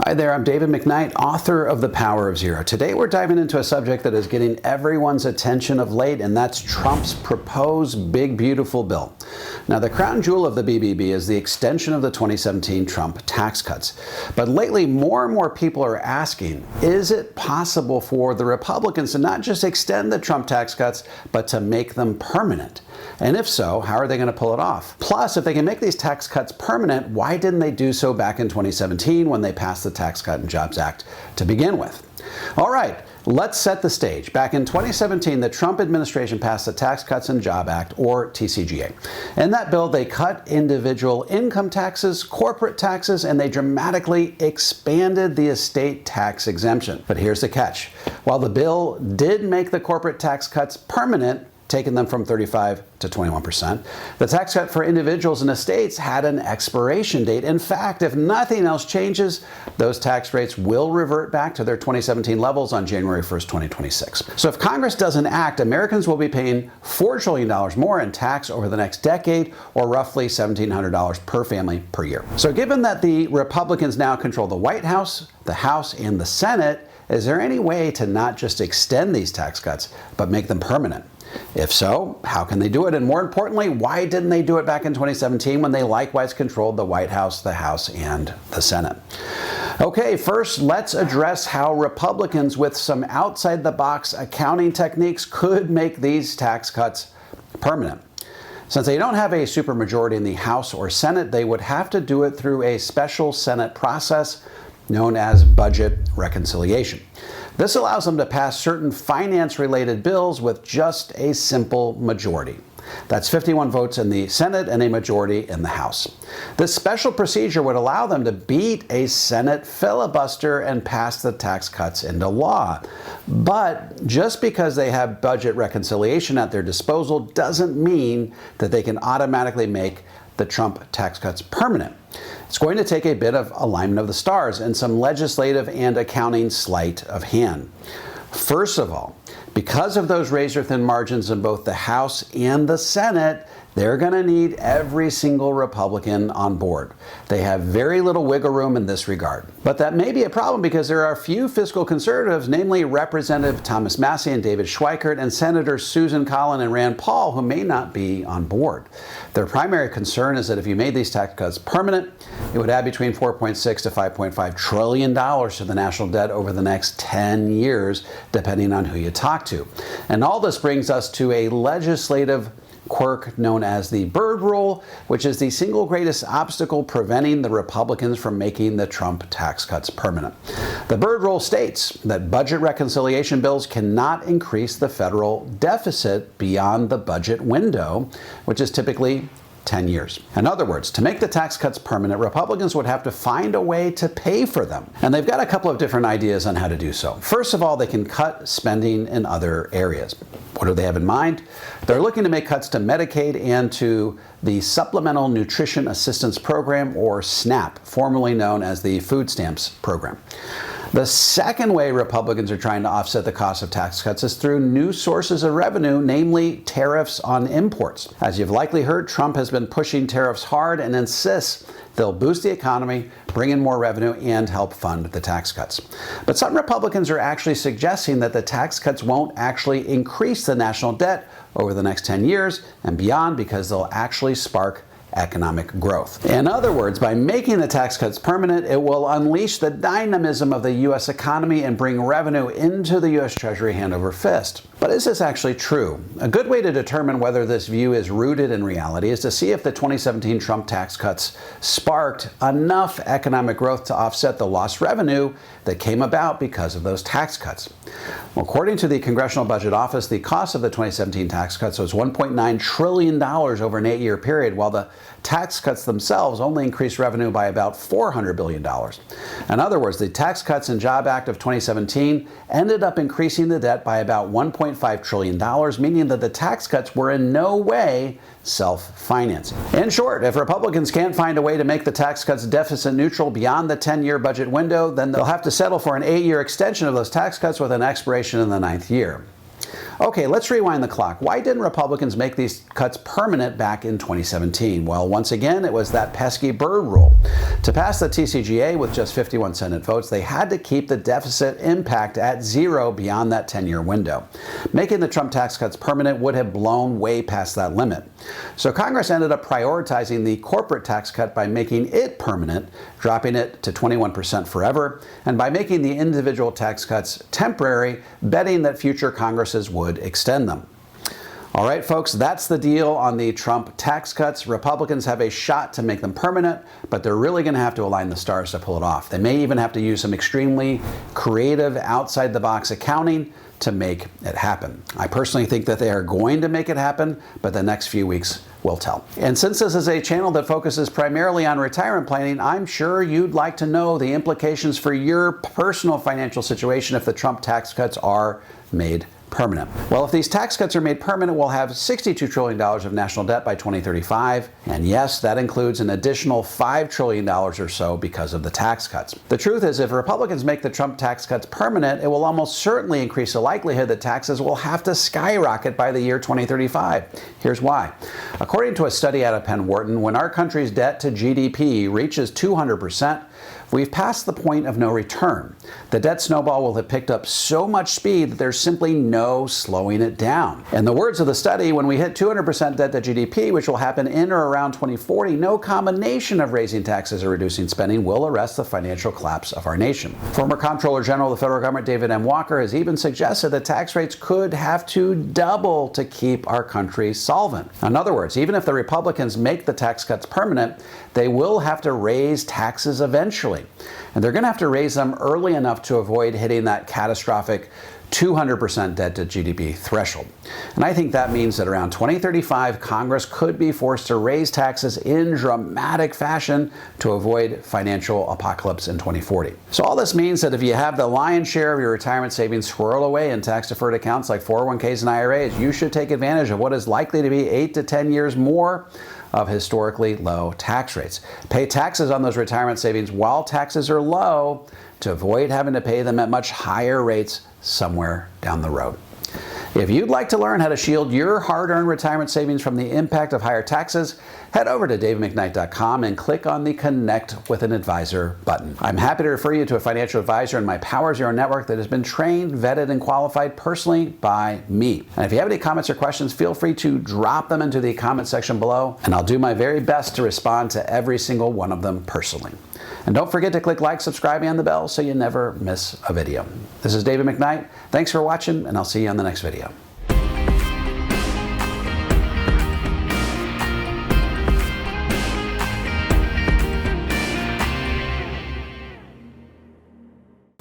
Hi there, I'm David McKnight, author of The Power of Zero. Today we're diving into a subject that is getting everyone's attention of late, and that's Trump's proposed big beautiful bill. Now, the crown jewel of the BBB is the extension of the 2017 Trump tax cuts. But lately, more and more people are asking, is it possible for the Republicans to not just extend the Trump tax cuts, but to make them permanent? And if so, how are they going to pull it off? Plus, if they can make these tax cuts permanent, why didn't they do so back in 2017 when they passed the Tax Cut and Jobs Act to begin with? All right, let's set the stage. Back in 2017, the Trump administration passed the Tax Cuts and Jobs Act, or TCJA. In that bill, they cut individual income taxes, corporate taxes, and they dramatically expanded the estate tax exemption. But here's the catch. While the bill did make the corporate tax cuts permanent, taking them from 35 to 21%. The tax cut for individuals and estates had an expiration date. In fact, if nothing else changes, those tax rates will revert back to their 2017 levels on January 1st, 2026. So if Congress doesn't act, Americans will be paying $4 trillion more in tax over the next decade, or roughly $1,700 per family per year. So given that the Republicans now control the White House, the House, and the Senate, is there any way to not just extend these tax cuts, but make them permanent? If so, how can they do it? And more importantly, why didn't they do it back in 2017 when they likewise controlled the White House, the House, and the Senate? Okay, first, let's address how Republicans with some outside-the-box accounting techniques could make these tax cuts permanent. Since they don't have a supermajority in the House or Senate, they would have to do it through a special Senate process known as budget reconciliation. This allows them to pass certain finance-related bills with just a simple majority. That's 51 votes in the Senate and a majority in the House. This special procedure would allow them to beat a Senate filibuster and pass the tax cuts into law. But just because they have budget reconciliation at their disposal doesn't mean that they can automatically make the Trump tax cuts permanent. It's going to take a bit of alignment of the stars and some legislative and accounting sleight of hand. First of all, because of those razor-thin margins in both the House and the Senate, they're going to need every single Republican on board. They have very little wiggle room in this regard. But that may be a problem because there are a few fiscal conservatives, namely Representative Thomas Massie and David Schweikert and Senators Susan Collin and Rand Paul, who may not be on board. Their primary concern is that if you made these tax cuts permanent, it would add between $4.6 to $5.5 trillion to the national debt over the next 10 years, depending on who you talk to. And all this brings us to a legislative quirk known as the Byrd Rule, which is the single greatest obstacle preventing the Republicans from making the Trump tax cuts permanent. The Byrd Rule states that budget reconciliation bills cannot increase the federal deficit beyond the budget window, which is typically 10 years. In other words, to make the tax cuts permanent, Republicans would have to find a way to pay for them. And they've got a couple of different ideas on how to do so. First of all, they can cut spending in other areas. What do they have in mind? They're looking to make cuts to Medicaid and to the Supplemental Nutrition Assistance Program, or SNAP, formerly known as the Food Stamps Program. The second way Republicans are trying to offset the cost of tax cuts is through new sources of revenue, namely tariffs on imports. As you've likely heard, Trump has been pushing tariffs hard and insists they'll boost the economy, bring in more revenue, and help fund the tax cuts. But some Republicans are actually suggesting that the tax cuts won't actually increase the national debt over the next 10 years and beyond because they'll actually spark economic growth. In other words, by making the tax cuts permanent, it will unleash the dynamism of the U.S. economy and bring revenue into the U.S. Treasury hand over fist. But is this actually true? A good way to determine whether this view is rooted in reality is to see if the 2017 Trump tax cuts sparked enough economic growth to offset the lost revenue that came about because of those tax cuts. Well, according to the Congressional Budget Office, the cost of the 2017 tax cuts was $1.9 trillion over an 8-year period, while the tax cuts themselves only increased revenue by about $400 billion. In other words, the Tax Cuts and Jobs Act of 2017 ended up increasing the debt by about $1.5 trillion, meaning that the tax cuts were in no way self-financing. In short, if Republicans can't find a way to make the tax cuts deficit neutral beyond the 10-year budget window, then they'll have to settle for an 8-year extension of those tax cuts with an expiration in the 9th year. Okay, let's rewind the clock. Why didn't Republicans make these cuts permanent back in 2017? Well, once again, it was that pesky Byrd Rule. To pass the TCGA with just 51 Senate votes, they had to keep the deficit impact at zero beyond that 10-year window. Making the Trump tax cuts permanent would have blown way past that limit. So Congress ended up prioritizing the corporate tax cut by making it permanent, dropping it to 21% forever, and by making the individual tax cuts temporary, betting that future Congresses would extend them. All right, folks, that's the deal on the Trump tax cuts. Republicans have a shot to make them permanent, but they're really going to have to align the stars to pull it off. They may even have to use some extremely creative, outside-the-box accounting to make it happen. I personally think that they are going to make it happen, but the next few weeks will tell. And since this is a channel that focuses primarily on retirement planning, I'm sure you'd like to know the implications for your personal financial situation if the Trump tax cuts are made permanent. Well, if these tax cuts are made permanent, we'll have $62 trillion of national debt by 2035. And yes, that includes an additional $5 trillion or so because of the tax cuts. The truth is, if Republicans make the Trump tax cuts permanent, it will almost certainly increase the likelihood that taxes will have to skyrocket by the year 2035. Here's why. According to a study out of Penn Wharton, when our country's debt to GDP reaches 200%, we've passed the point of no return. The debt snowball will have picked up so much speed that there's simply no slowing it down. In the words of the study, when we hit 200% debt to GDP, which will happen in or around 2040, no combination of raising taxes or reducing spending will arrest the financial collapse of our nation. Former Comptroller General of the federal government, David M. Walker, has even suggested that tax rates could have to double to keep our country solvent. In other words, even if the Republicans make the tax cuts permanent, they will have to raise taxes eventually. And they're going to have to raise them early enough to avoid hitting that catastrophic 200% debt to GDP threshold. And I think that means that around 2035, Congress could be forced to raise taxes in dramatic fashion to avoid financial apocalypse in 2040. So all this means that if you have the lion's share of your retirement savings squirreled away in tax-deferred accounts like 401ks and IRAs, you should take advantage of what is likely to be 8 to 10 years more of historically low tax rates. Pay taxes on those retirement savings while taxes are low to avoid having to pay them at much higher rates somewhere down the road. If you'd like to learn how to shield your hard-earned retirement savings from the impact of higher taxes, head over to davidmcknight.com and click on the Connect with an Advisor button. I'm happy to refer you to a financial advisor in my Power Zero network that has been trained, vetted, and qualified personally by me. And if you have any comments or questions, feel free to drop them into the comment section below, and I'll do my very best to respond to every single one of them personally. And don't forget to click like, subscribe, and the bell so you never miss a video. This is David McKnight. Thanks for watching, and I'll see you on the next video.